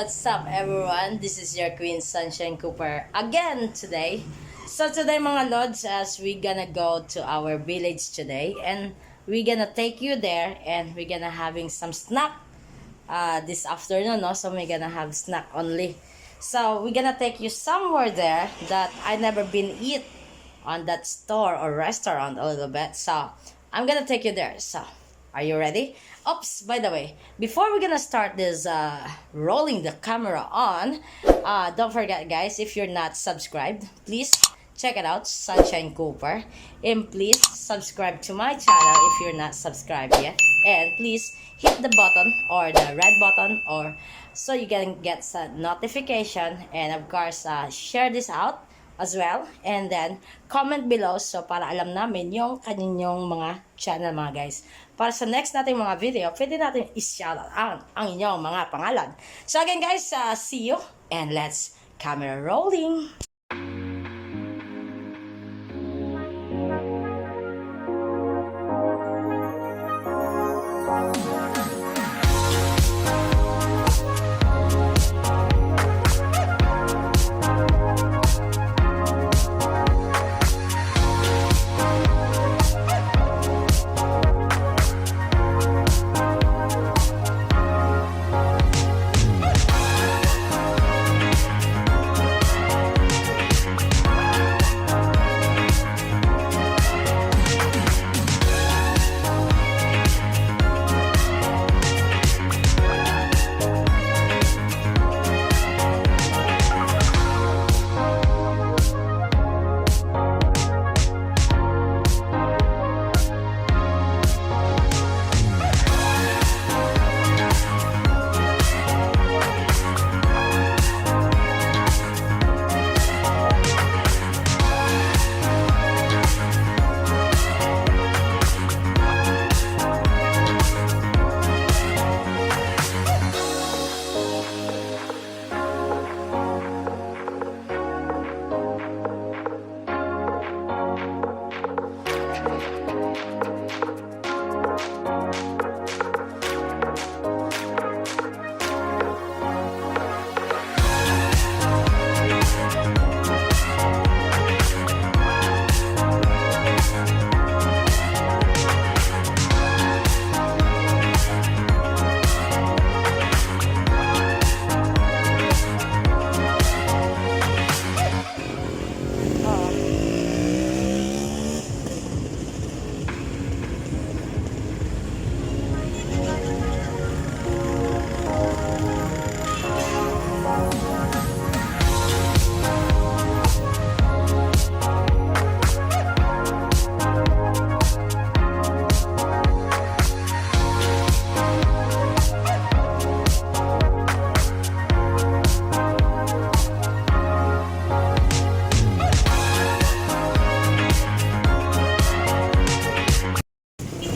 what's up everyone? This is your Queen Sunshine Cooper again today. So today mga Lods, as we gonna go to our village today and we gonna take you there and we gonna having some snack this afternoon, no? So we gonna have snack only. So we gonna take you somewhere there that I never been eat on that store or restaurant a little bit. So I'm gonna take you there. So are you ready? Oops, by the way, before we're gonna start this rolling the camera on, don't forget guys, if you're not subscribed, please check it out, Sunshine Cooper, and please subscribe to my channel if you're not subscribed yet, and please hit the button or the red button or so you can get some notification, and of course share this out as well, and then comment below so para alam namin yung kaninyong mga channel mga guys. Para sa next nating mga video, pwede natin i-shoutout ang inyong mga pangalan. So again guys, see you and let's camera rolling!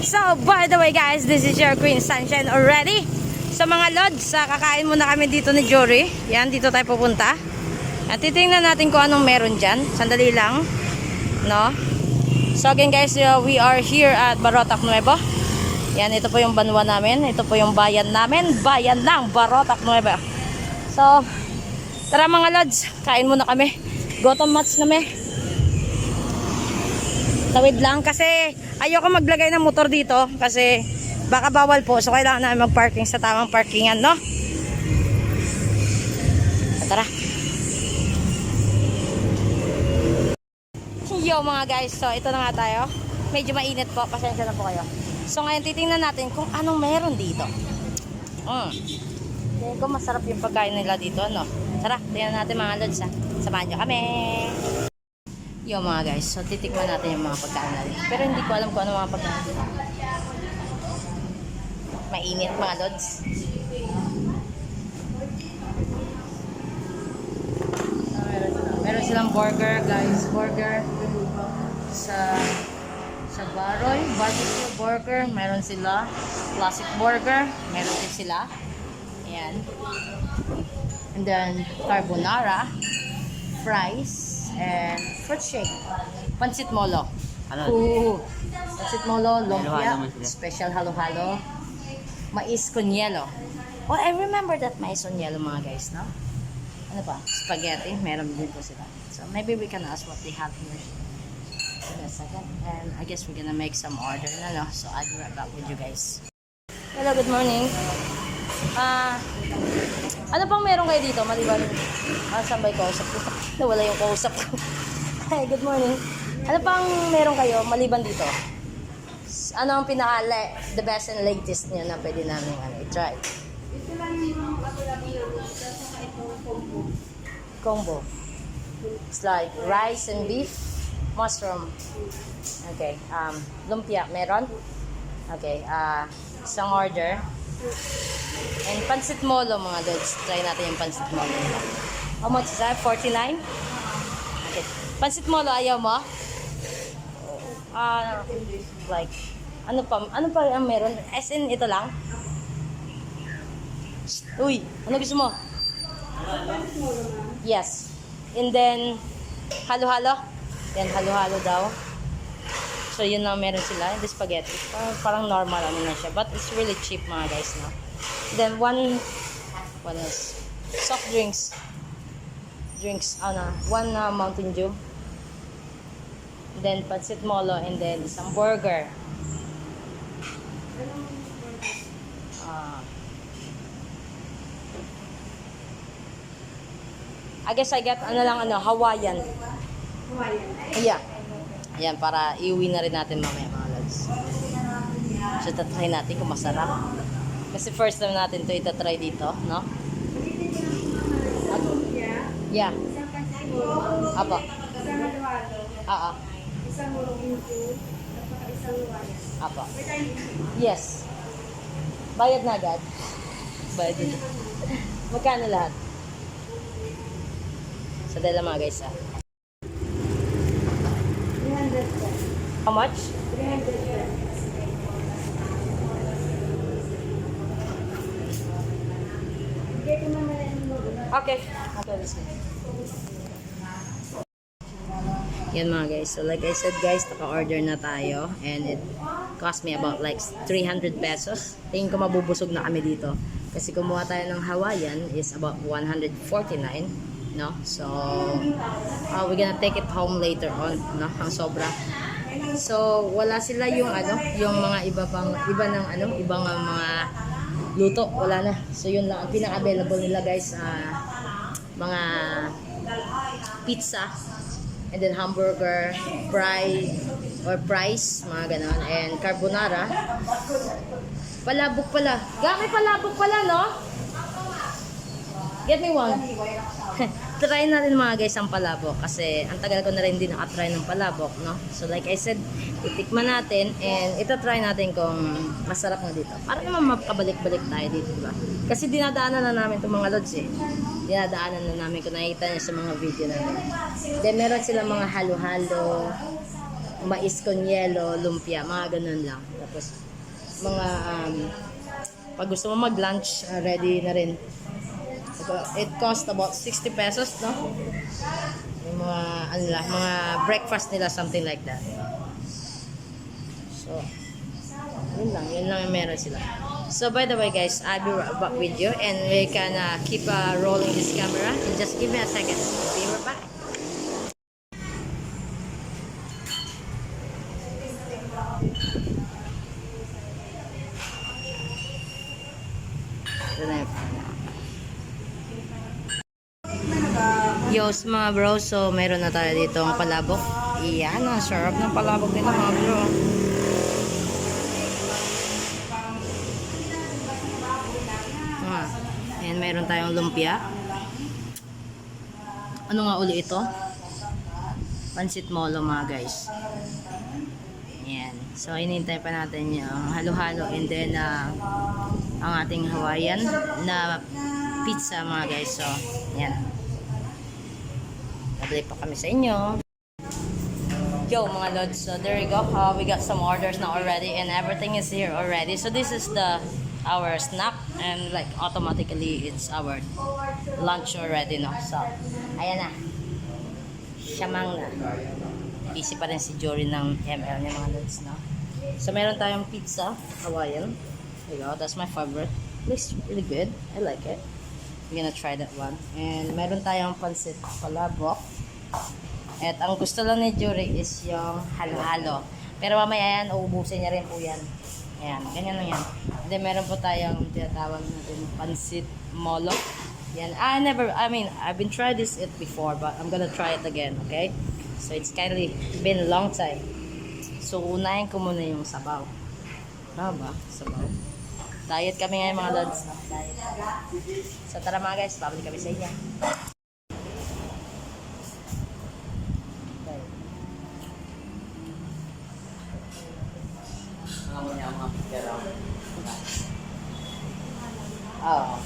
So, by the way guys, this is your Queen Sunshine already. Sa mga Lods, kakain muna kami dito ni Jory. Yan, dito tayo pupunta. At titingnan natin kung anong meron dyan. Sandali lang. No? So again guys, we are here at Barotac Nuevo. Yan, ito po yung banwa namin. Ito po yung bayan namin. Bayan ng Barotac Nuevo. So, tara mga Lods, kain muna kami. Gutom mats na me. Tawid lang kasi ayoko maglagay ng motor dito kasi baka bawal po, so kailangan namin mag-parking sa tamang parkingan, no? Tara. Yo mga guys, so ito na nga tayo. Medyo mainit po, pasensya na po kayo. So ngayon titingnan natin kung anong meron dito. Tingin ko masarap yung pagkain nila dito, no? Tara, tingnan natin mga Lods, ha? Samahan nyo kami. Yo mga guys, so titikman natin yung mga pagkain natin. Pero hindi ko alam kung ano mga pagkain dito. Mainit mga Lods. Meron silang burger guys, burger sa Baroy, barbecue burger, meron sila classic burger, meron din sila. Ayan. And then carbonara, fries, and fruit shake. Pansit molo. Pansit molo, lumpia, special halo-halo, mais con yelo. Oh, I remember that maison yellow mga guys, no? Ano pa? Spaghetti. Meron din po sila. So, maybe we can ask what they have here. In a second. And I guess we're gonna make some order na, no? So, I'll be right back with you guys. Hello, good morning. Ano pang meron kayo dito? Maliban. Saan ba yung kausap ko? Nawala yung kausap ko. Hi, good morning. Ano pang meron kayo maliban dito? Ano ang the best and latest niya na pwede namin i-try? Ito lang yung kapulabing saka itong combo. Combo. It's like rice and beef, mushroom. Okay. Lumpia, meron? Okay. Isang order. And pansit molo mga dudes. Try natin yung pansit molo. How much is that? 49? Okay. Pansit molo, ayaw mo? Like, ano pa ang meron? As in, ito lang? Uy, ano gusto mo? Yes. And then, halo-halo? Yan, halo-halo daw. So, yun lang meron sila. The spaghetti. Parang normal ano na siya. But it's really cheap mga guys, no? Then, what else? Soft drinks. One Mountain Dew. Then, pancit molo. And then, isang burger. I guess I get, Hawaiian. Yeah. Ayan, para iuwi na rin natin mamaya mga lods. So, tatry natin kung masarap. Kasi first time natin to itatry dito, no? Yeah. Isang pansit molo. Apo. Isang halo-halo. Oo. Isang mulong inju. At isang luwaya. Apo. May tayo. Yes. Bayad na agad. Bayad na. Magkano lahat? Sa dala mga guys, 300 po. How much? 300 po. Bigay ko naman na yung logo na. Okay. Okay, this one. Yan mga guys. So like I said guys, naka-order na tayo. And it cost me about like 300 pesos. Tingin ko mabubusog na kami dito. Kasi kumuha tayo ng Hawaiian is about 149. No? So, we're gonna take it home later on. No? Ang sobra. So, wala sila yung yung mga ibang mga luto. Wala na. So, yun lang. Ang pinaka-available nila guys, mga pizza, and then hamburger, fries, mga ganon, and carbonara. Palabok pala. May palabok pala, no? Get me one. Try natin mga guys ang palabok kasi ang tagal ko na rin din nakatry ng palabok, no? So like I said, itikman natin and try natin kung masarap na dito. Para naman makabalik-balik tayo dito, diba? Kasi dinadaanan na namin itong mga lods eh. Dinadaanan na namin kung nakita niyo sa mga video namin. Then meron silang mga halo-halo, mais con yelo, lumpia, mga ganun lang. Tapos mga pag gusto mo mag-lunch, ready na rin. It cost about 60 pesos, no? Yung mga mga breakfast nila, something like that. So, yun lang yung meron sila. So by the way guys, I'll be right back with you and we can keep rolling this camera and just give me a second. I'll be right back. Yos mga bro, so meron na tayo dito ang palabok. Iyan, ang sarap ng palabok nila mga bro. Ayan, meron tayong lumpia. Ano nga uli ito? Pansit molo mga guys. Ayan. So, inintay pa natin yung halo-halo and then ang ating Hawaiian na pizza mga guys. So, ayan. Nabili pa kami sa inyo. Yo mga lods, so there you go. We got some orders now already and everything is here already. So this is our snack and like automatically it's our lunch already, no? So, ayan na. Siyamang na. Busy pa rin si Jory ng ML niya mga lods, no? So meron tayong pizza, Hawaiian. There you go, that's my favorite. Looks really good. I like it. We're gonna try that one. And meron tayong pansit palabok. At ang gusto lang ni Jury is yung halo-halo. Pero mamaya yan, uubusin niya rin po yan. Ayan, ganyan lang yan. And then meron po tayong tinatawag natin pansit molo. Yan. I've been tried it before, but I'm gonna try it again, okay? So it's kindly been a long time. So unahin ko muna yung sabaw. Ano ba? Sabaw. Diet kami ngayon mga lods. Diet. So tara mga guys, babalik kami sa inyo. Oo.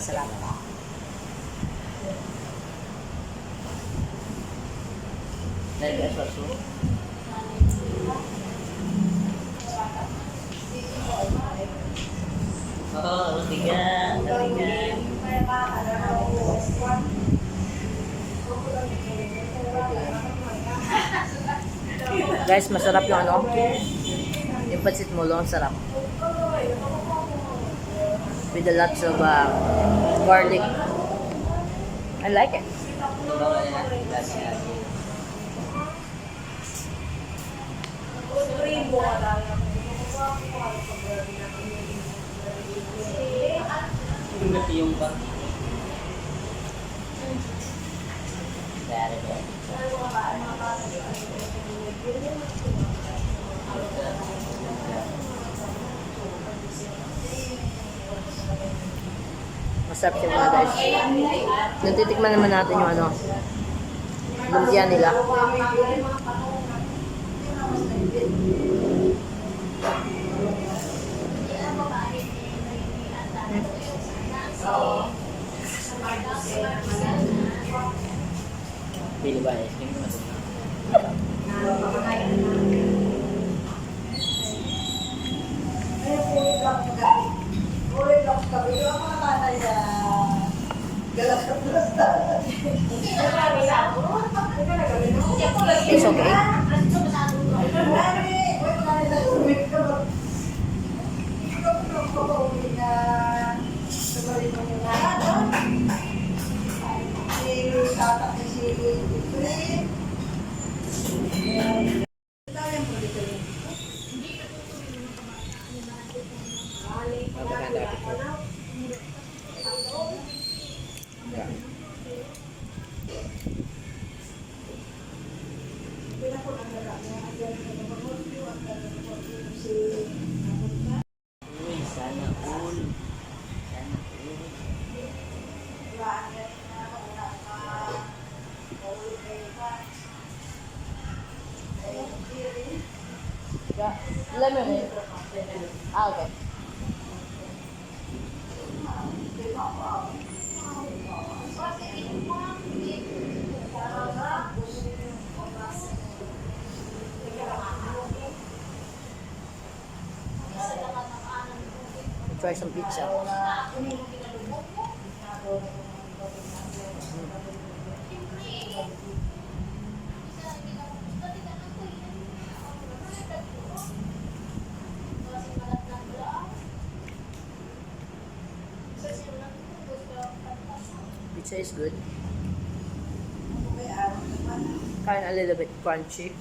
Salamat. Oh, tiga. Guys, masarap yung ano. Yung pansit molo, ang sarap. With a lots of garlic. I like it. Yung ba? Very good. Masarap siya mga guys. Natitikman naman natin yung ano, lumpia nila. Pili ba eh? It's okay. Uy, sana all. Sana all. Lemon. Ah, okay. Try some pizza. Pizza is good. Kind of a little bit crunchy.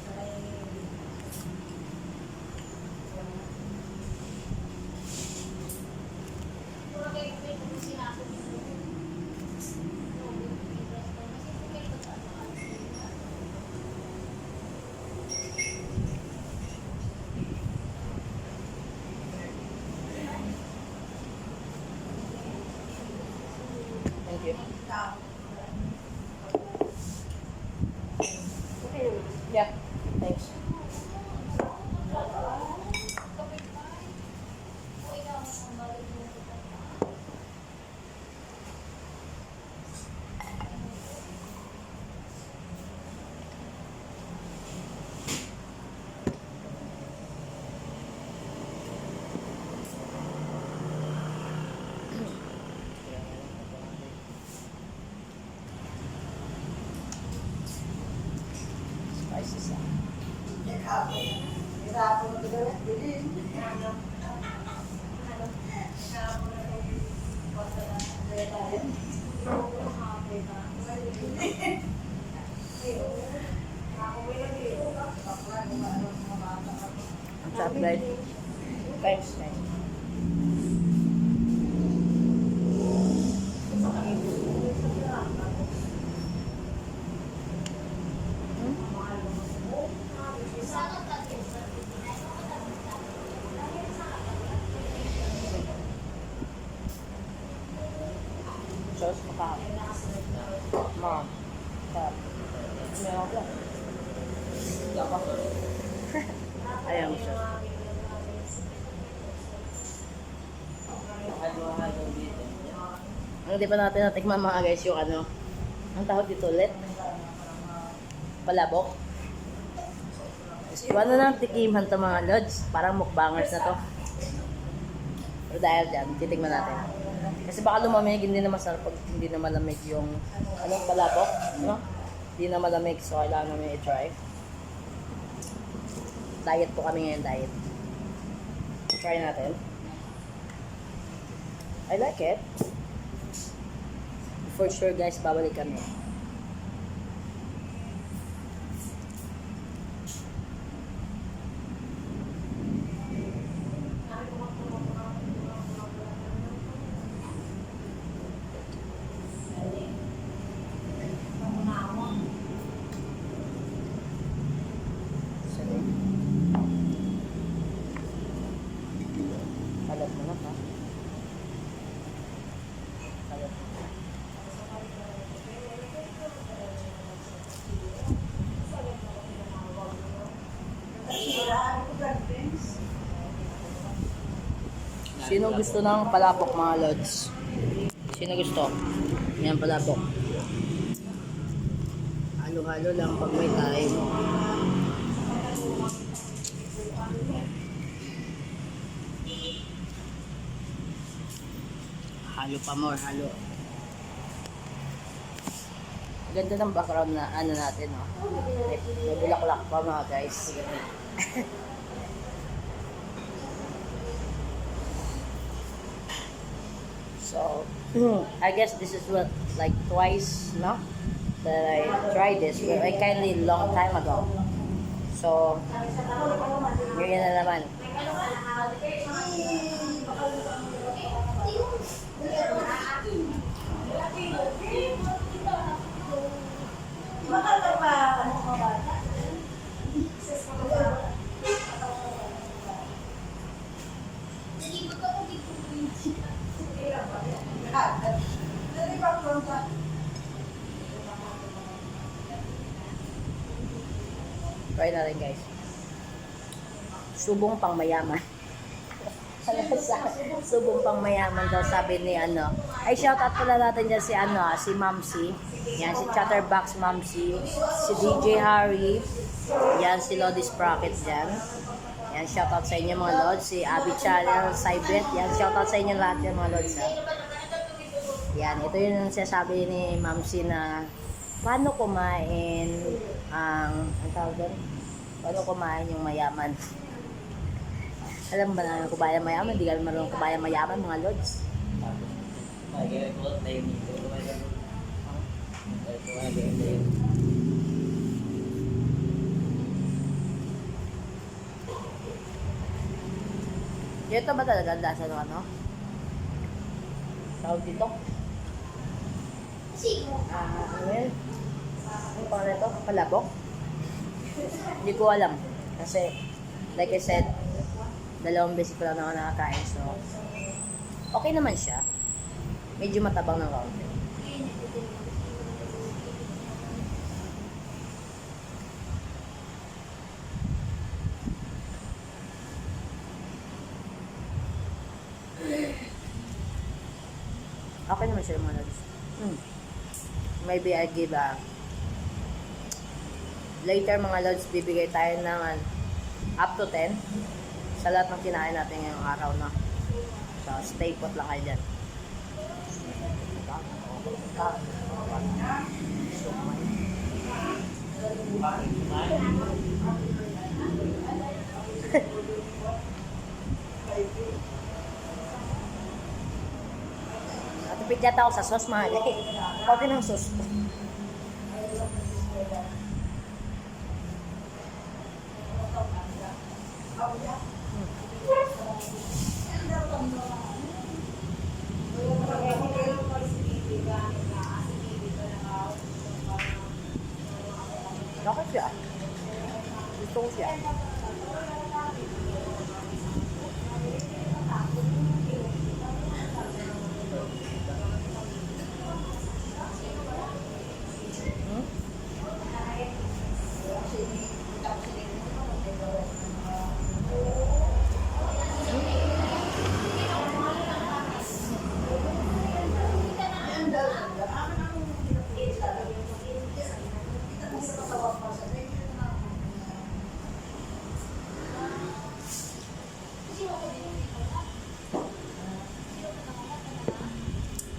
Thank you. Yeah, thanks. Ang sarap guys. Thanks guys. Sauce makahap. Mom. Sarap. Meron ko. Ayaw mo siya. Ang di pa natin natikman mga guys yung ano, ang tawag dito ulit? Palabok. Iwan na lang tikiman to mga lods. Parang mukbangers na to. Pero dahil dyan, titigman natin. Kasi baka lumamig, hindi na masarap pag hindi na malamig yung palabok. No? Hindi na malamig, so kailangan namin i-try. Diet po kami ngayon, diet. Try natin. I like it. For sure guys, babalik kami. Kalat mo na ha. Kalat mo. Sino gusto ng palabok mga lods? Sino gusto? Yan palabok. Halo-halo lang pag may time. Halo pa more, halo. Ganda ng background na ano natin, no? May bulaklak pa mga guys. So, I guess this is what, like twice, no? That I tried this, but I kindly long time ago. So, ngayon na naman. Try natin guys. Subong pang mayaman. Subong pang mayaman daw sabi ni ano. Ay shoutout pala natin dyan si ano, si Mamsi. Yan si Chatterbox Mamsi, si DJ Harry. Yan si Lodi Sprocket dyan. Yan shoutout sa inyo mga lods, si Abby Channel, Cybet. Yan shoutout sa inyo lahat yung mga lods. Yan, ito yung sinasabi ni Mamsi na paano kumain ang tawag doon? Paano kumain yung mayaman? Alam ba na kubayang mayaman? Di ka marunong kubayang mayaman mga lods. Ito ba talaga ang lasa ng ano? Tawag dito? Ano yun? Ano pa ito? Palabok? Hindi ko alam. Kasi, like I said, 2 beses ko lang ako nakakain. So, okay naman siya. Medyo matabang ng kaunti. Okay naman siya mga lods. Maybe I give a later mga lods, bibigay tayo ng up to 10 sa lahat ng kinain natin ngayong araw na. So, stay put lang kayo dyan. Natipid yata ako sa sauce, mahal. Pati ng sauce. Okay siya. Gusto ko siya.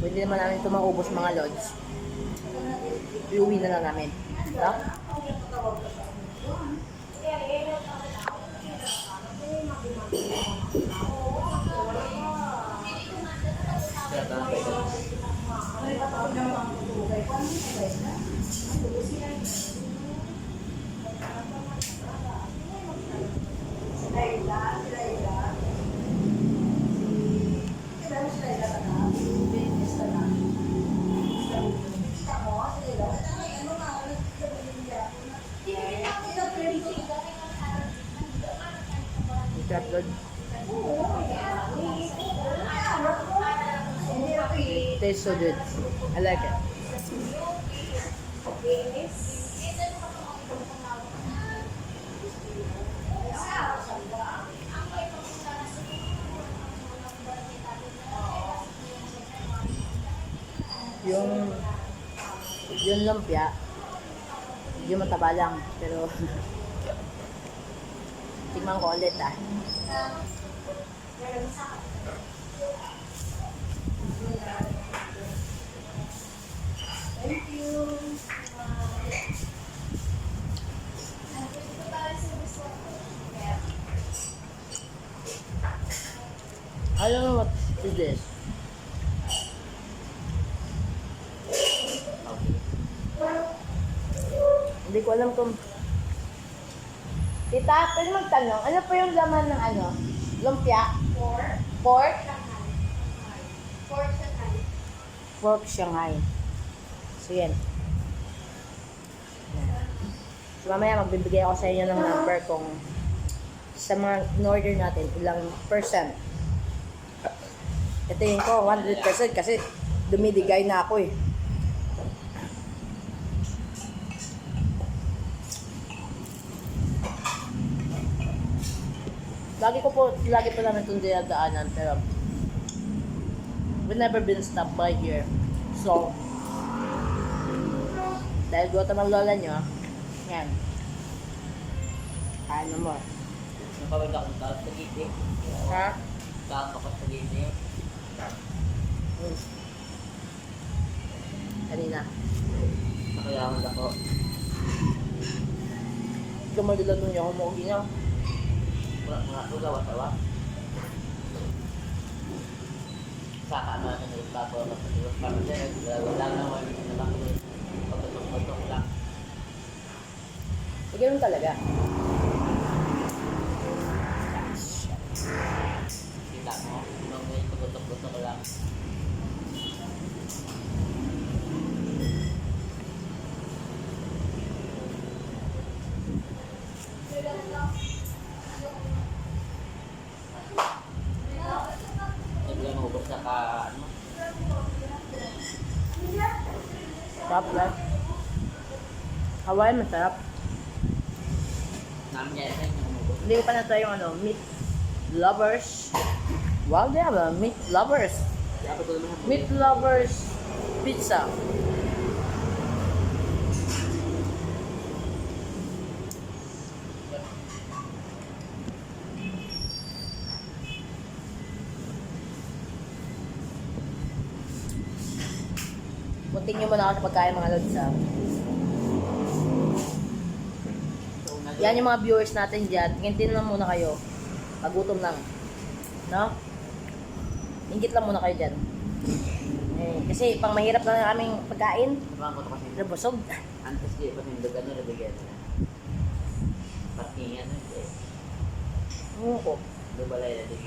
Pwede naman namin ito maubos mga lods. Iuwi na lang namin. No? Crab load. It tastes so good. I like it. Yung lumpia, medyo mataba lang, pero tingnan ko ulit ah. Thank you. I don't know what is this. Hindi ko alam kung... Tita, pwede magtanong, ano po yung laman ng ano? Lumpia? Pork. Pork? Pork Shanghai. Pork Shanghai. So yan. So mamaya magbibigay ako sa inyo ng number kung sa mga in-order natin, ilang percent. Ito yung ko, 100% kasi dumidigay na ako eh. Lagi pa namin itong dinadaanan, pero we've never been stopped by here. So, dahil gutom ang lola nyo, yan. Kain mo. Napawag akong tawag sa giti. Ha? Tawag ako sa giti. Kanina. Nakayaman ako. Gumagila nun yung humugi niya. Mga ugawa-tawa. Saka na sa ibabaw ako sa Diyos. Para sa wala naman na lang pagkatok-patok lang. Eh, ganun talaga. Kita mo, nung may pagkatok-patok lang. Ano? Sarap lang. Hawaii, masarap. Namin yan sa inyo. Hindi ko pa na-try yung ano, meat lovers. Wow, they have a meat lovers. Dapat ko naman. Meat lovers pizza. Continue mo na ako sa pagkain mga lods ha. Yan yung mga viewers natin dyan. Tingin lang muna kayo. Pagutom lang. No? Ingit lang muna kayo dyan. Eh, kasi pang mahirap lang ang aming pagkain. Sabang ko to kasi. Nabusog. Antes di pa nindog ano nabigyan na. Parkingan na eh. Oo ko. Dubalay na din.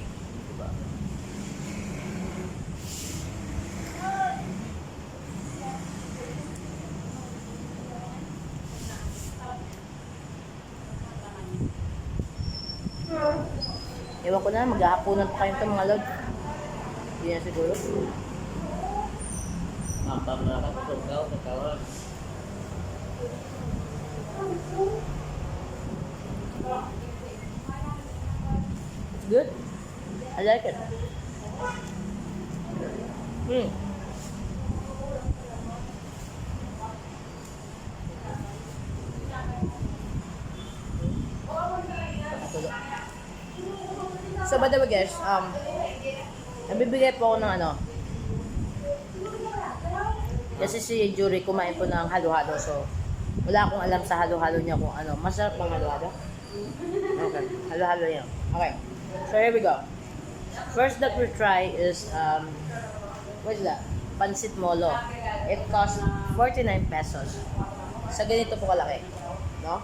Diba? Ewan ko na, maghahaponan pa kayo ito mga lord. Hindi na siguro. Mampam na ka sa kau sa kawan. It's good. I like it. Hmm. So, by the way guys, nabibigay po ako ng ano. Kasi si Jury kumain po ng halo-halo. So, wala akong alam sa halo-halo niya kung ano. Masarap bang halo-halo? Okay. Halo-halo niya. Okay. So, here we go. First that we try is, what is that? Pansit Molo. It costs 49 pesos. Sa ganito po kalaki. No?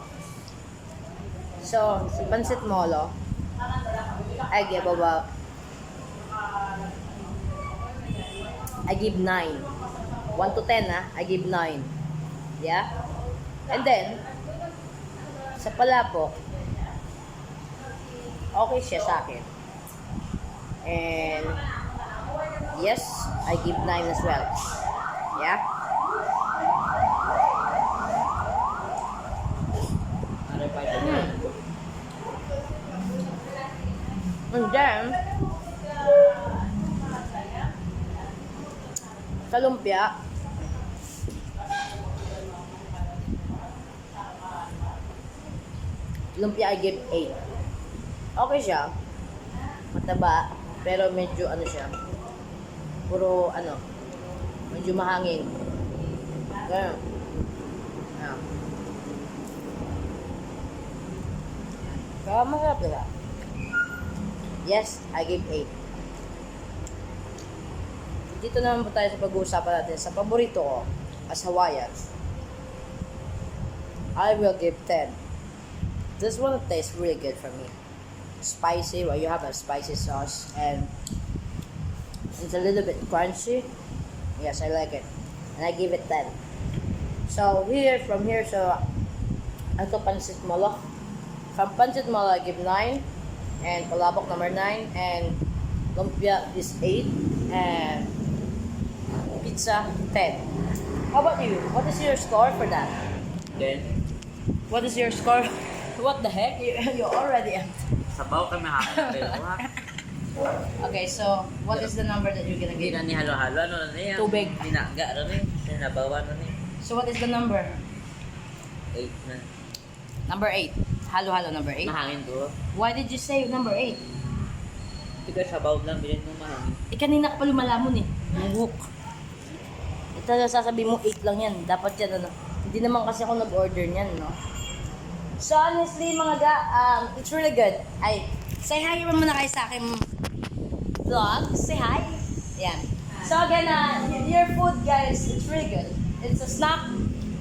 So, si Pansit Molo, I give about, I give 9. 1 to 10 I give 9. Yeah? And then, sa palabok, okay siya sa akin. And, yes, I give 9 as well. Yeah? Ano pa ito? And then, sa lumpia, I give 8. Okay siya. Mataba, pero medyo ano siya. Puro ano, medyo mahangin. Ganun. Ah. Kaya masarap nila. Yes, I give 8. Dito naman po tayo sa pag-uusapan natin sa paborito ko as Hawaiian. I will give 10. This one tastes really good for me. Spicy, well you have a spicy sauce and it's a little bit crunchy. Yes, I like it. And I give it 10. So from here, so ito Pansit Molo. From Pansit Molo, I give 9. And palabok number 9. And lumpia is 8. And pizza 10. How about you? What is your score for that? Then, What is your score? What the heck? You already empty. sabaw kami hapon pero ha. Okay, so what is the number that you're gonna Hindi give? na ni halo-halo ano na niya. Tubig. Dinaga ro ni. Sinabawan na ni. So what is the number? 8 na. Number 8. Halo-halo number 8. Mahangin to. Why did you say number 8? Tiga sabaw lang bilhin mo mahangin. Kanina ka pa lumalamon eh. Manghook. Ito na sasabihin mo 8 lang yan. Dapat yan ano. Hindi naman kasi ako nag-order niyan, no? So honestly mga it's really good. Ay, say hi naman muna kayo sa aking vlog. Say hi. Yan. So again, your food guys, it's really good. It's a snack,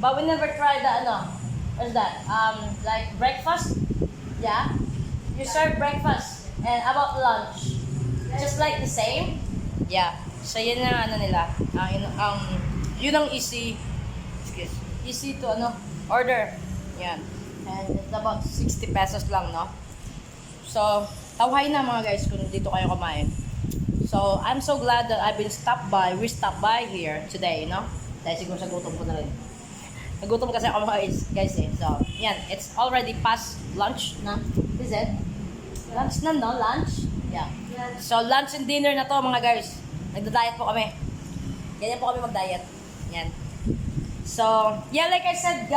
but we never tried the ano. What's that? Like breakfast. Yeah. You serve breakfast. And about lunch, just like the same. Yeah. So yun na ano nila. Yun ang easy to ano order. Yan. And it's about 60 pesos lang, no? So, tawhay na mga guys kung dito kayo kumain. So, I'm so glad that we stopped by here today, no? Dahil siguro sa gutom ko na rin. Nagutom kasi ako mga guys eh. So, yan. It's already past lunch na. Is it? Lunch na, no? Lunch? Yeah. So, lunch and dinner na to mga guys. Nagda-diet po kami. Ganyan po kami mag-diet. Yan. So, yeah, like I said,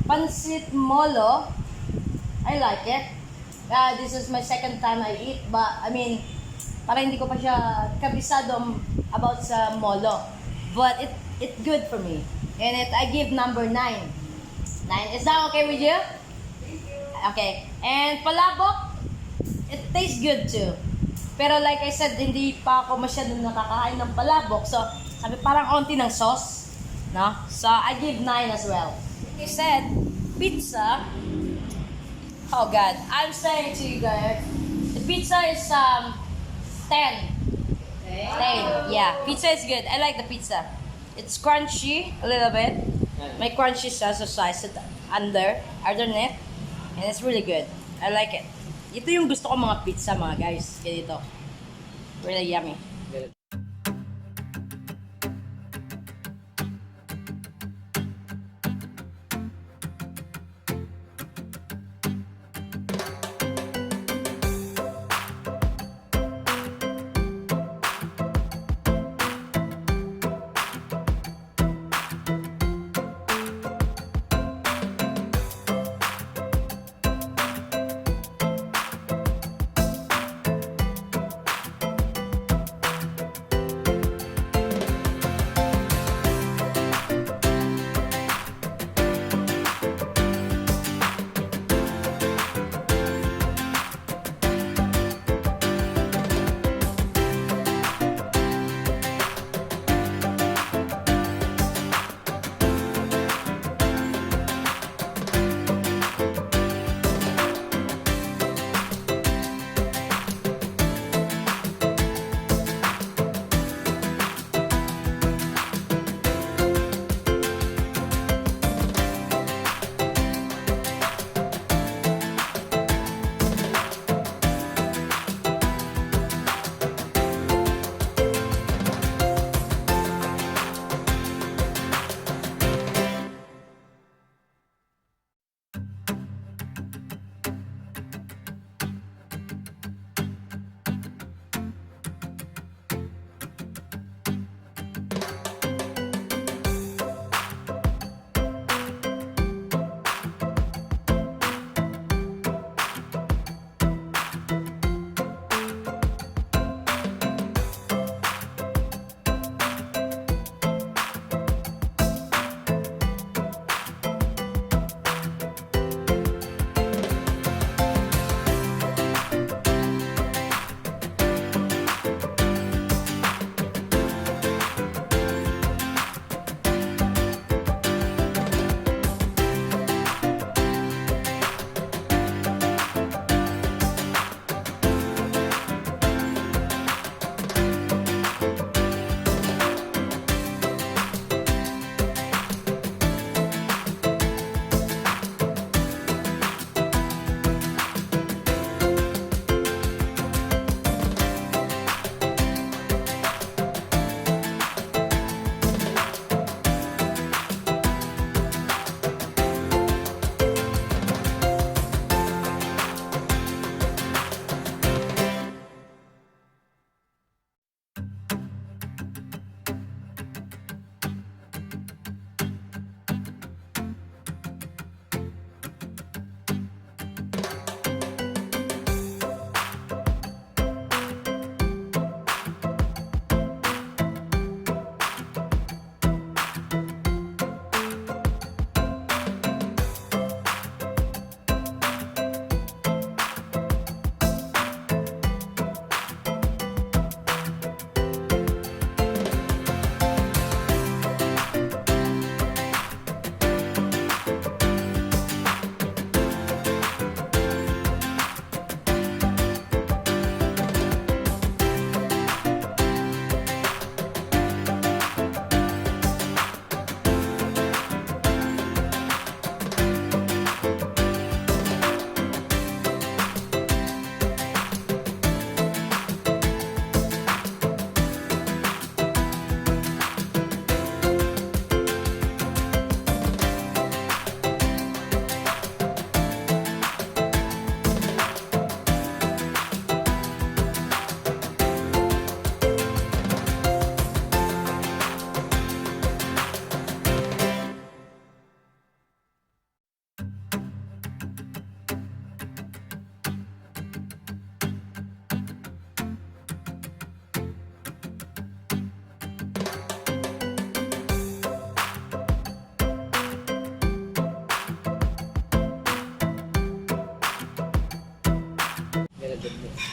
Pansit Molo, I like it. This is my second time I eat, but I mean, parang hindi ko pa siya kabisado about sa Molo. But it's good for me. And I give number 9. 9. Is that okay with you? Okay. And palabok, it tastes good too. Pero like I said, hindi pa ako masyadong nakakain ng palabok. So, sabi parang onti ng sauce. No? So, I give 9 as well. Like I said, pizza. Oh God, I'm saying to you guys, the pizza is 10. 10. Yeah, pizza is good. I like the pizza. It's crunchy a little bit. May crunchy sauce underneath, and it's really good. I like it. Ito yung gusto ko mga pizza mga guys. Ganito. Really yummy.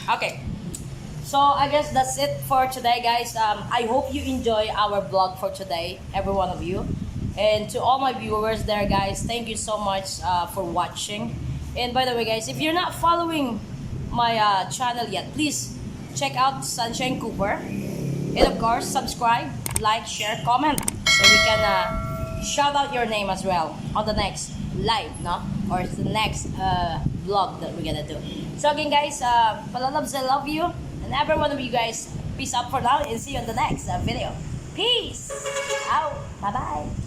Okay. So, So I guess that's it for today, guys. I hope you enjoy our vlog for today, every one of you. And to all my viewers there, guys, thank you so much for watching. And by the way, guys, if you're not following my channel yet, please check out Sunshine Cooper. And of course, subscribe, like, share, comment, so we can shout out your name as well on the next live, no? Or the next vlog that we're gonna do. So again, guys, palalabs, I love you. And every one of you guys, peace out for now and see you on the next video. Peace out. Bye-bye.